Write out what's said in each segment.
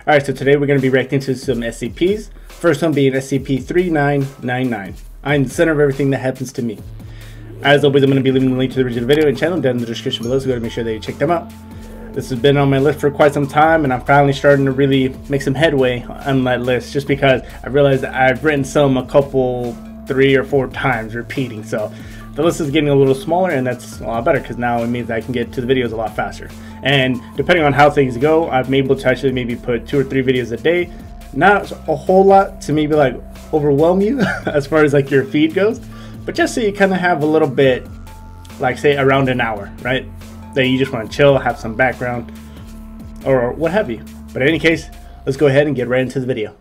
Alright, so today we're going to be reacting to some SCPs. First one being SCP-3999. I'm the center of everything that happens to me. As always, I'm going to be leaving the link to the original video and channel down in the description below, so go to make sure that you check them out. This has been on my list for quite some time, and I'm finally starting to really make some headway on that list, just because I realized that I've written some a couple, 3 or 4 times repeating, so the list is getting a little smaller, and that's a lot better because now it means I can get to the videos a lot faster. And depending on how things go, I'm able to actually maybe put 2 or 3 videos a day. Not a whole lot to maybe like overwhelm you as far as like your feed goes, but just so you kind of have a little bit, like say around an hour, right? That you just want to chill, have some background, or what have you. But in any case, let's go ahead and get right into the video.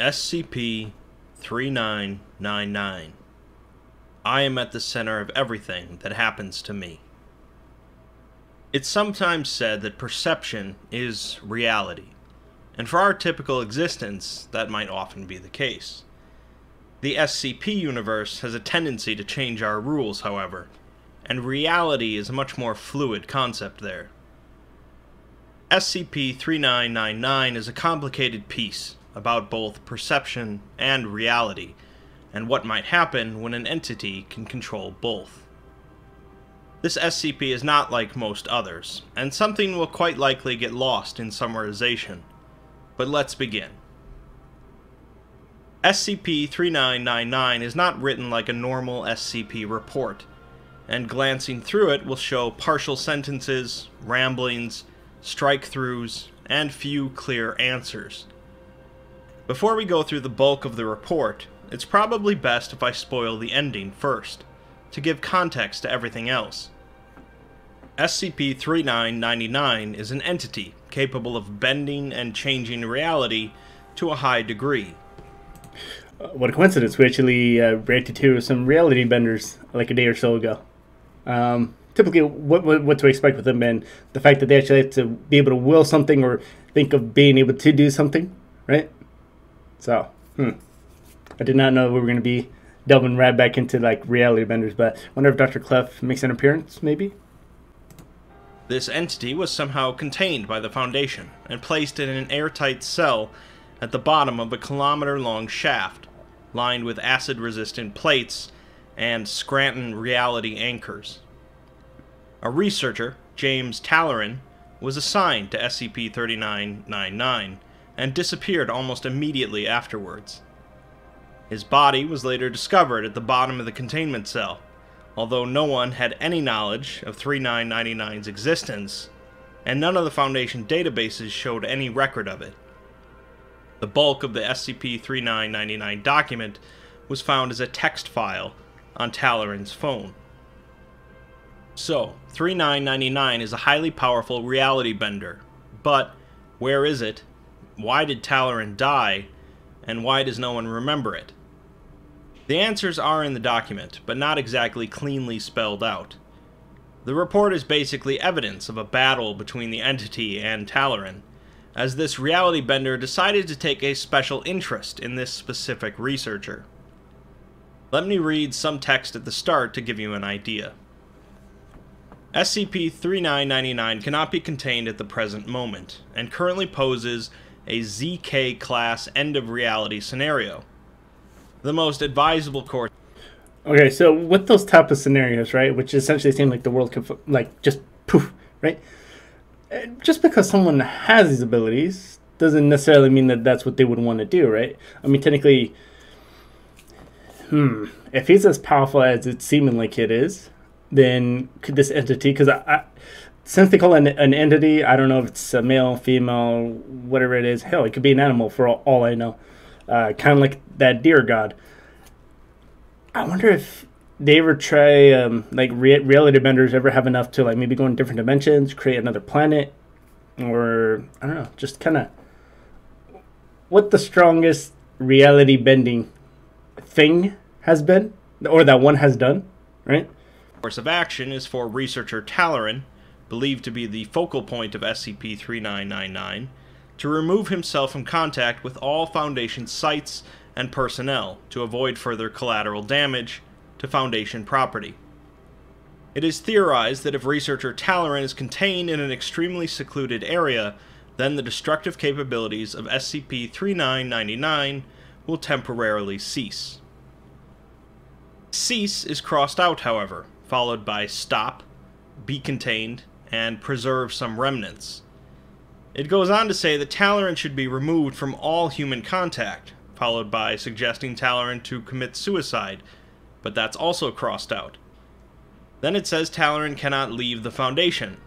SCP-3999. I am at the center of everything that happens to me. It's sometimes said that perception is reality, and for our typical existence, that might often be the case. The SCP universe has a tendency to change our rules, however, and reality is a much more fluid concept there. SCP-3999 is a complicated piece about both perception and reality, and what might happen when an entity can control both. This SCP is not like most others, and something will quite likely get lost in summarization. But let's begin. SCP-3999 is not written like a normal SCP report, and glancing through it will show partial sentences, ramblings, strike-throughs, and few clear answers. Before we go through the bulk of the report, it's probably best if I spoil the ending first, to give context to everything else. SCP-3999 is an entity capable of bending and changing reality to a high degree. What a coincidence, we actually reacted to some reality benders like a day or so ago. Typically what to expect with them, and the fact that they actually have to be able to will something or think of being able to do something, right? So, I did not know we were going to be delving right back into like reality benders, but I wonder if Dr. Clef makes an appearance, maybe? This entity was somehow contained by the Foundation and placed in an airtight cell at the bottom of a kilometer-long shaft, lined with acid-resistant plates and Scranton reality anchors. A researcher, James Talleyrand, was assigned to SCP-3999 and disappeared almost immediately afterwards. His body was later discovered at the bottom of the containment cell, although no one had any knowledge of 3999's existence, and none of the Foundation databases showed any record of it. The bulk of the SCP-3999 document was found as a text file on Talleyrand's phone. So, 3999 is a highly powerful reality bender, but where is it? Why did Talleyrand die? And why does no one remember it? The answers are in the document, but not exactly cleanly spelled out. The report is basically evidence of a battle between the entity and Talleyrand, as this reality bender decided to take a special interest in this specific researcher. Let me read some text at the start to give you an idea. SCP-3999 cannot be contained at the present moment, and currently poses a ZK-class end-of-reality scenario. The most advisable course... Okay, so with those type of scenarios, right, which essentially seem like the world could, like, just poof, right? Just because someone has these abilities doesn't necessarily mean that that's what they would want to do, right? I mean, technically, if he's as powerful as it's seeming like it is, then could this entity, because since they call it an entity, I don't know if it's a male, female, whatever it is. Hell, it could be an animal for all I know. Kind of like that deer god. I wonder if they ever try, like reality benders ever have enough to like maybe go in different dimensions, create another planet, or I don't know, just kind of what the strongest reality bending thing has been, or that one has done, right? Course of action is for researcher Talleyrand, believed to be the focal point of SCP-3999, to remove himself from contact with all Foundation sites and personnel to avoid further collateral damage to Foundation property. It is theorized that if researcher Talleyrand is contained in an extremely secluded area, then the destructive capabilities of SCP-3999 will temporarily cease. Cease is crossed out, however, followed by stop, be contained, and preserve some remnants. It goes on to say that Talaran should be removed from all human contact, followed by suggesting Talaran to commit suicide, but that's also crossed out. Then it says Talaran cannot leave the Foundation,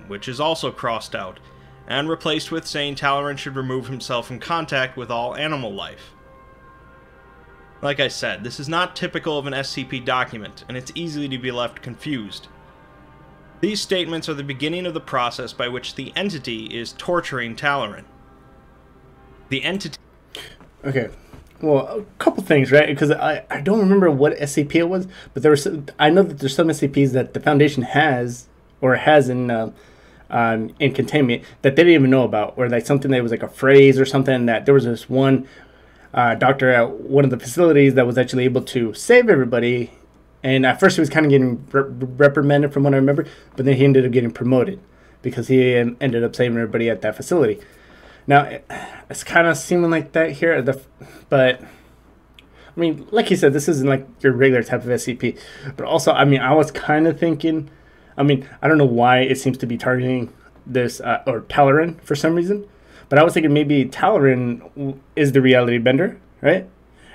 which is also crossed out, and replaced with saying Talaran should remove himself from contact with all animal life. Like I said, this is not typical of an SCP document, and it's easy to be left confused. These statements are the beginning of the process by which the entity is torturing Talaran. The entity... Okay, well, a couple things, right? Because I don't remember what SCP it was, but there was, I know that there's some SCPs that the Foundation has, or has in containment, that they didn't even know about, or like something that was like a phrase or something, that there was this one doctor at one of the facilities that was actually able to save everybody. And at first he was kind of getting reprimanded from what I remember, but then he ended up getting promoted because he ended up saving everybody at that facility. Now, it's kind of seeming like that here, but I mean, like you said, this isn't like your regular type of SCP. But also, I mean, I was kind of thinking, I mean, I don't know why it seems to be targeting this, or Talaran for some reason. But I was thinking maybe Talaran is the reality bender, right?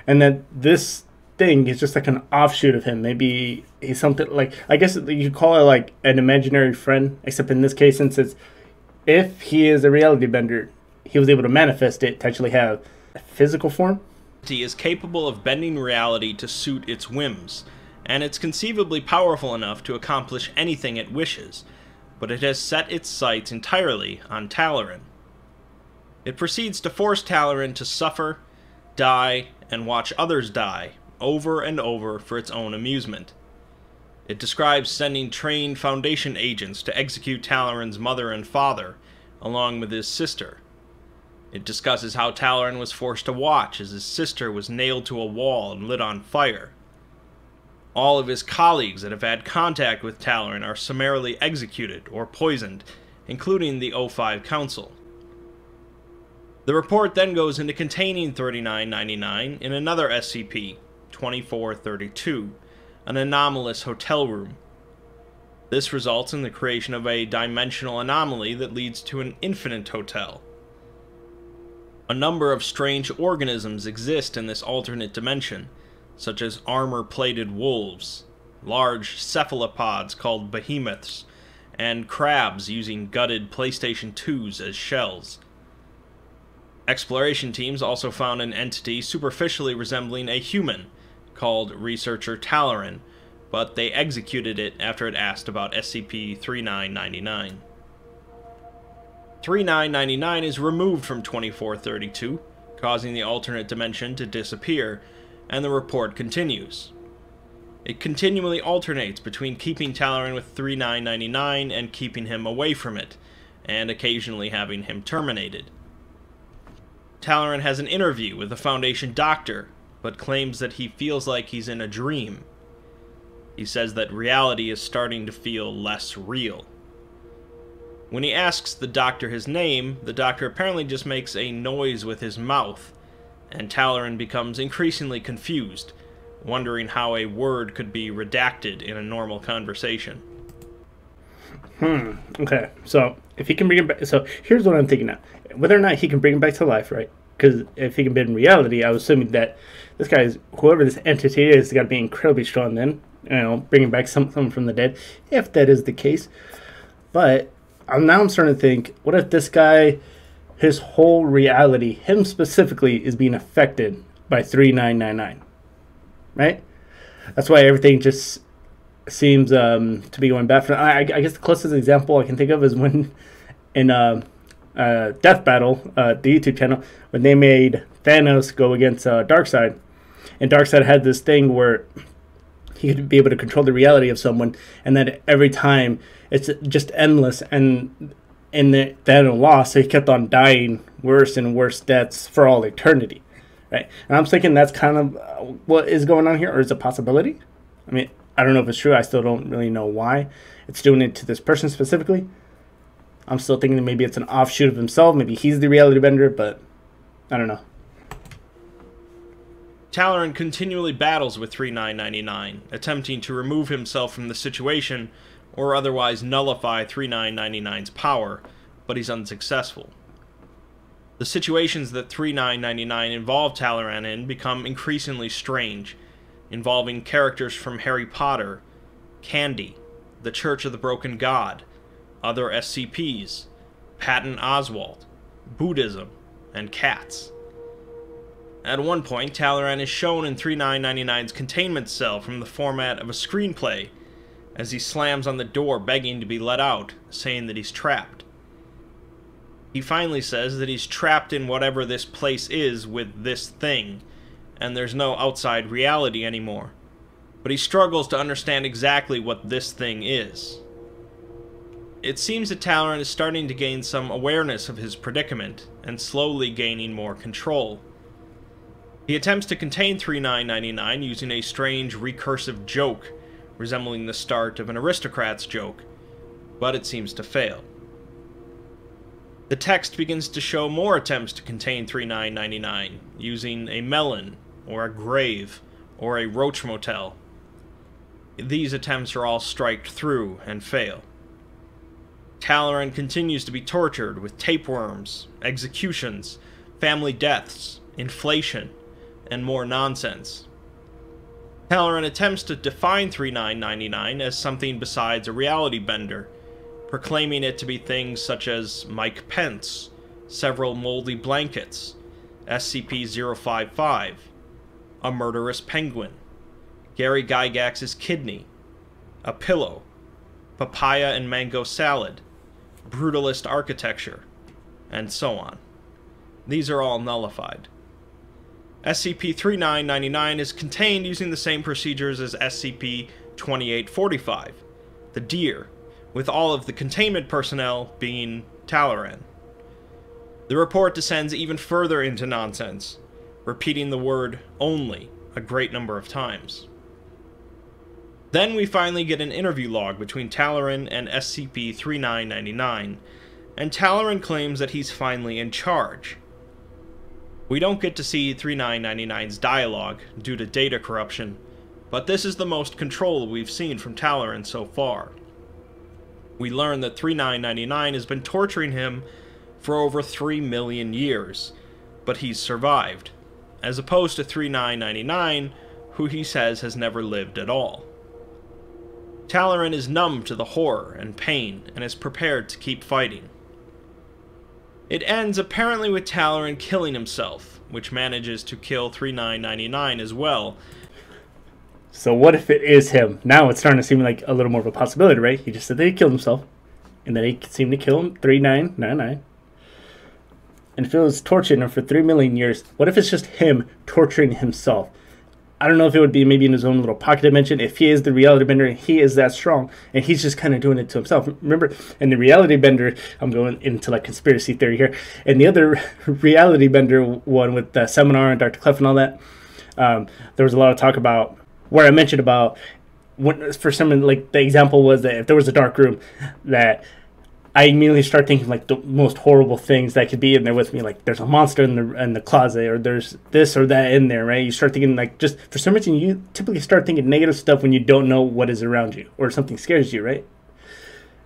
And that this thing is just like an offshoot of him. Maybe he's something like, I guess you could call it like an imaginary friend, except in this case, since it's, if he is a reality bender, he was able to manifest it to actually have a physical form. He is capable of bending reality to suit its whims, and it's conceivably powerful enough to accomplish anything it wishes, but it has set its sights entirely on Talaran. It proceeds to force Talaran to suffer, die, and watch others die, over and over for its own amusement. It describes sending trained Foundation agents to execute Talaran's mother and father, along with his sister. It discusses how Talaran was forced to watch as his sister was nailed to a wall and lit on fire. All of his colleagues that have had contact with Talaran are summarily executed or poisoned, including the O5 Council. The report then goes into containing 3999 in another SCP, 2432, an anomalous hotel room. This results in the creation of a dimensional anomaly that leads to an infinite hotel. A number of strange organisms exist in this alternate dimension, such as armor-plated wolves, large cephalopods called behemoths, and crabs using gutted PlayStation 2s as shells. Exploration teams also found an entity superficially resembling a human, called Researcher Talaran, but they executed it after it asked about SCP-3999. 3999 is removed from 2432, causing the alternate dimension to disappear, and the report continues. It continually alternates between keeping Talaran with 3999 and keeping him away from it, and occasionally having him terminated. Talaran has an interview with the Foundation doctor, but claims that he feels like he's in a dream. He says that reality is starting to feel less real. When he asks the doctor his name, the doctor apparently just makes a noise with his mouth, and Talaran becomes increasingly confused, wondering how a word could be redacted in a normal conversation. Okay, so if he can bring him back, so here's what I'm thinking now. Whether or not he can bring him back to life, right? Because if he can be in reality, I was assuming that this guy is, whoever this entity is, got to be incredibly strong then, you know, bringing back someone from the dead, if that is the case. But now I'm starting to think, what if this guy, his whole reality, him specifically, is being affected by 3999, right? That's why everything just seems to be going bad for him. I guess the closest example I can think of is when in Death Battle, the YouTube channel, when they made Thanos go against Darkseid, and Darkseid had this thing where he could be able to control the reality of someone, and that every time it's just endless, and Thanos lost, so he kept on dying worse and worse deaths for all eternity, right? And I'm thinking that's kind of what is going on here, or is it a possibility? I mean, I don't know if it's true. I still don't really know why it's doing it to this person specifically. I'm still thinking that maybe it's an offshoot of himself. Maybe he's the reality bender, but I don't know. Talaran continually battles with 3999, attempting to remove himself from the situation or otherwise nullify 3999's power, but he's unsuccessful. The situations that 3999 involve Talaran in become increasingly strange, involving characters from Harry Potter, Candy, the Church of the Broken God, other SCPs, Patton Oswalt, Buddhism, and cats. At one point, Talaran is shown in 3999's containment cell from the format of a screenplay, as he slams on the door begging to be let out, saying that he's trapped. He finally says that he's trapped in whatever this place is with this thing, and there's no outside reality anymore. But he struggles to understand exactly what this thing is. It seems that Talaran is starting to gain some awareness of his predicament, and slowly gaining more control. He attempts to contain 3999 using a strange recursive joke, resembling the start of an aristocrat's joke, but it seems to fail. The text begins to show more attempts to contain 3999, using a melon, or a grave, or a roach motel. These attempts are all striked through and fail. Talaran continues to be tortured with tapeworms, executions, family deaths, inflation, and more nonsense. Talaran attempts to define 3999 as something besides a reality bender, proclaiming it to be things such as Mike Pence, several moldy blankets, SCP-055, a murderous penguin, Gary Gygax's kidney, a pillow, papaya and mango salad, brutalist architecture, and so on. These are all nullified. SCP-3999 is contained using the same procedures as SCP-2845, the deer, with all of the containment personnel being Talaran. The report descends even further into nonsense, repeating the word "only" a great number of times. Then we finally get an interview log between Talaran and SCP-3999, and Talaran claims that he's finally in charge. We don't get to see 3999's dialogue due to data corruption, but this is the most control we've seen from Talaran so far. We learn that 3999 has been torturing him for over 3 million years, but he's survived, as opposed to 3999, who he says has never lived at all. Talaran is numb to the horror and pain, and is prepared to keep fighting. It ends apparently with Talaran killing himself, which manages to kill 3999 as well. So what if it is him? Now it's starting to seem like a little more of a possibility, right? He just said that he killed himself, and that he seemed to kill him 3999. And if it was torturing him for 3 million years, what if it's just him torturing himself? I don't know if it would be maybe in his own little pocket dimension. If he is the reality bender and he is that strong, and he's just kind of doing it to himself. Remember, in the reality bender, I'm going into like conspiracy theory here. And the other reality bender one with the seminar and Dr. Clef and all that, there was a lot of talk about where I mentioned about when, for some, like the example was that if there was a dark room, that I immediately start thinking like the most horrible things that could be in there with me. Like there's a monster in the closet, or there's this or that in there, right? You start thinking like, just for some reason you typically start thinking negative stuff when you don't know what is around you or something scares you, right?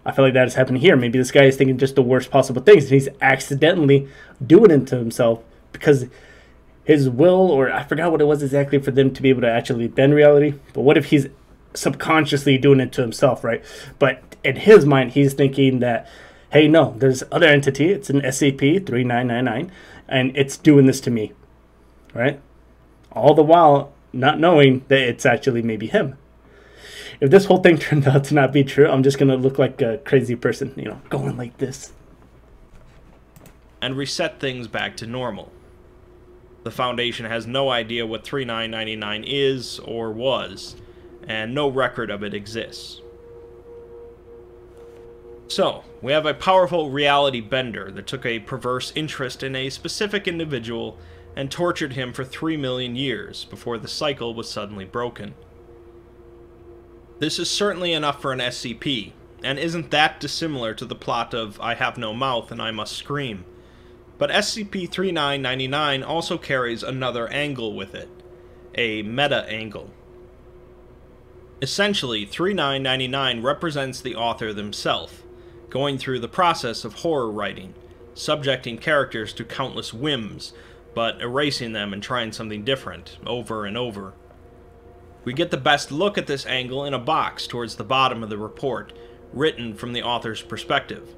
I feel like that is happening here. Maybe this guy is thinking just the worst possible things, and he's accidentally doing it to himself because his will, or I forgot what it was exactly, for them to be able to actually bend reality. But what if he's subconsciously doing it to himself, right? But in his mind, he's thinking that, hey, no, there's other entity. It's an SCP-3999, and it's doing this to me, right? All the while not knowing that it's actually maybe him. If this whole thing turned out to not be true, I'm just going to look like a crazy person, you know, going like this. And reset things back to normal. The Foundation has no idea what 3999 is or was, and no record of it exists. So, we have a powerful reality bender that took a perverse interest in a specific individual and tortured him for 3 million years before the cycle was suddenly broken. This is certainly enough for an SCP, and isn't that dissimilar to the plot of I Have No Mouth and I Must Scream. But SCP-3999 also carries another angle with it, a meta-angle. Essentially, 3999 represents the author themselves, going through the process of horror writing, subjecting characters to countless whims, but erasing them and trying something different, over and over. We get the best look at this angle in a box towards the bottom of the report, written from the author's perspective.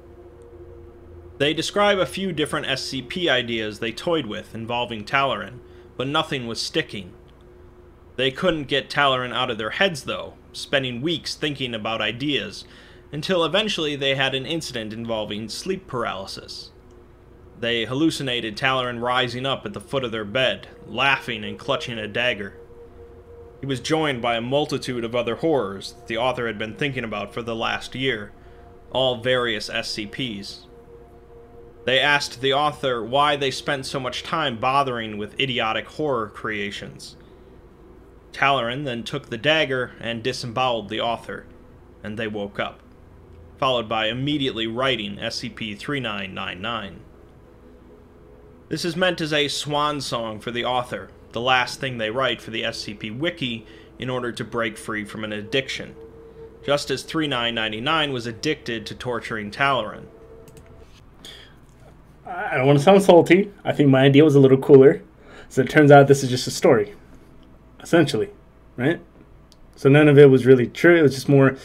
They describe a few different SCP ideas they toyed with involving Talaran, but nothing was sticking. They couldn't get Talaran out of their heads though, spending weeks thinking about ideas, until eventually they had an incident involving sleep paralysis. They hallucinated Talaran rising up at the foot of their bed, laughing and clutching a dagger. He was joined by a multitude of other horrors that the author had been thinking about for the last year, all various SCPs. They asked the author why they spent so much time bothering with idiotic horror creations. Talaran then took the dagger and disemboweled the author, and they woke up, followed by immediately writing SCP-3999. This is meant as a swan song for the author, the last thing they write for the SCP Wiki in order to break free from an addiction, just as 3999 was addicted to torturing Talaran. I don't want to sound salty. I think my idea was a little cooler. So it turns out this is just a story, essentially, right? So none of it was really true. It was just more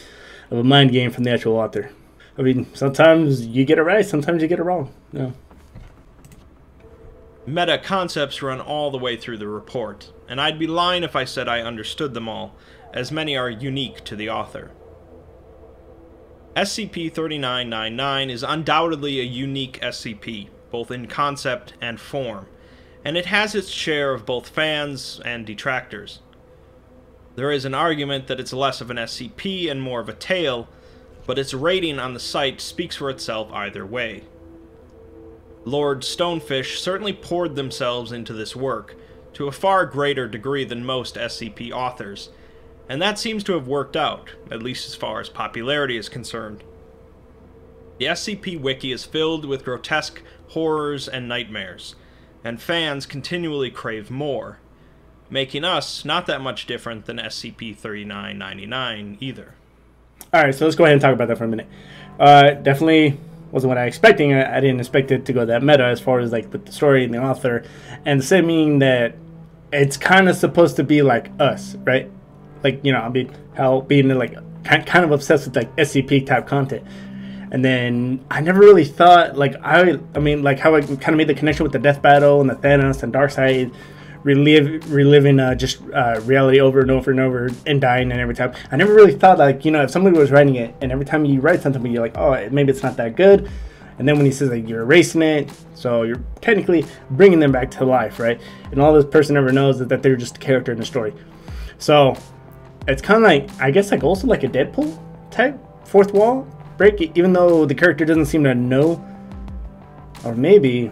of a mind game from the actual author. I mean, sometimes you get it right, sometimes you get it wrong. No. Meta concepts run all the way through the report, and I'd be lying if I said I understood them all, as many are unique to the author. SCP-3999 is undoubtedly a unique SCP, both in concept and form, and it has its share of both fans and detractors. There is an argument that it's less of an SCP and more of a tale, but its rating on the site speaks for itself either way. Lord Stonefish certainly poured themselves into this work, to a far greater degree than most SCP authors, and that seems to have worked out, at least as far as popularity is concerned. The SCP Wiki is filled with grotesque horrors and nightmares, and fans continually crave more, making us not that much different than SCP-3999 either. Alright, so let's go ahead and talk about that for a minute. Definitely wasn't what I was expecting. I didn't expect it to go that meta as far as like with the story and the author, and the same meaning that it's kind of supposed to be like us, right? Like, you know, I mean, how being like kind of obsessed with like SCP type content. And then I never really thought, like, I mean, like how I kind of made the connection with the Death Battle and the Thanos and Darkseid, reliving just reality over and over and over and dying and every time. I never really thought, like, you know, if somebody was writing it and every time you write something, you're like, oh, maybe it's not that good. And then when he says, like, you're erasing it, so you're technically bringing them back to life, right? And all this person ever knows is that they're just a character in the story. So it's kind of like, I guess, like also like a Deadpool type fourth wall break, even though the character doesn't seem to know. Or maybe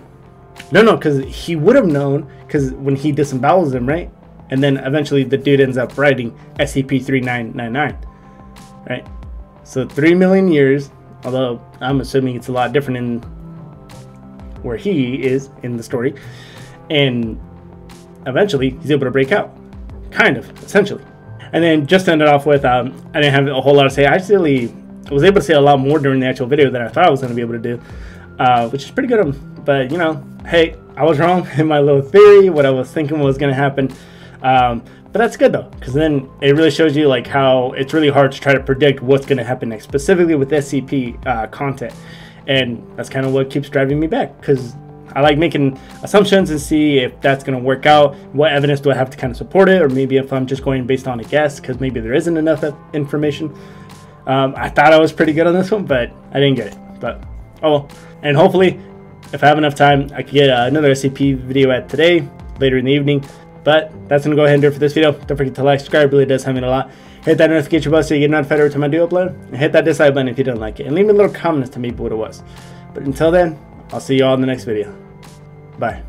no, because he would have known, because when he disembowels them, right? And then eventually the dude ends up writing SCP-3999, right? So 3 million years, although I'm assuming it's a lot different in where he is in the story, and eventually he's able to break out, kind of, essentially. And then just to end it off with, I didn't have a whole lot to say. I actually was able to say a lot more during the actual video than I thought I was going to be able to do, which is pretty good. But, you know, hey, I was wrong in my little theory, what I was thinking was going to happen. But that's good, though, because then it really shows you, like, how it's really hard to try to predict what's going to happen next, specifically with SCP content. And that's kind of what keeps driving me back, because I like making assumptions and see if that's going to work out. What evidence do I have to kind of support it? Or maybe if I'm just going based on a guess, because maybe there isn't enough information. I thought I was pretty good on this one, but I didn't get it. But, oh well. And hopefully, if I have enough time, I could get another SCP video at today, later in the evening. But that's going to go ahead and do it for this video. Don't forget to like, subscribe, it really does help me a lot. Hit that notification bell so you get notified every time I do upload. And hit that dislike button if you don't like it. And leave me a little comment as to maybe what it was. But until then, I'll see you all in the next video. Bye.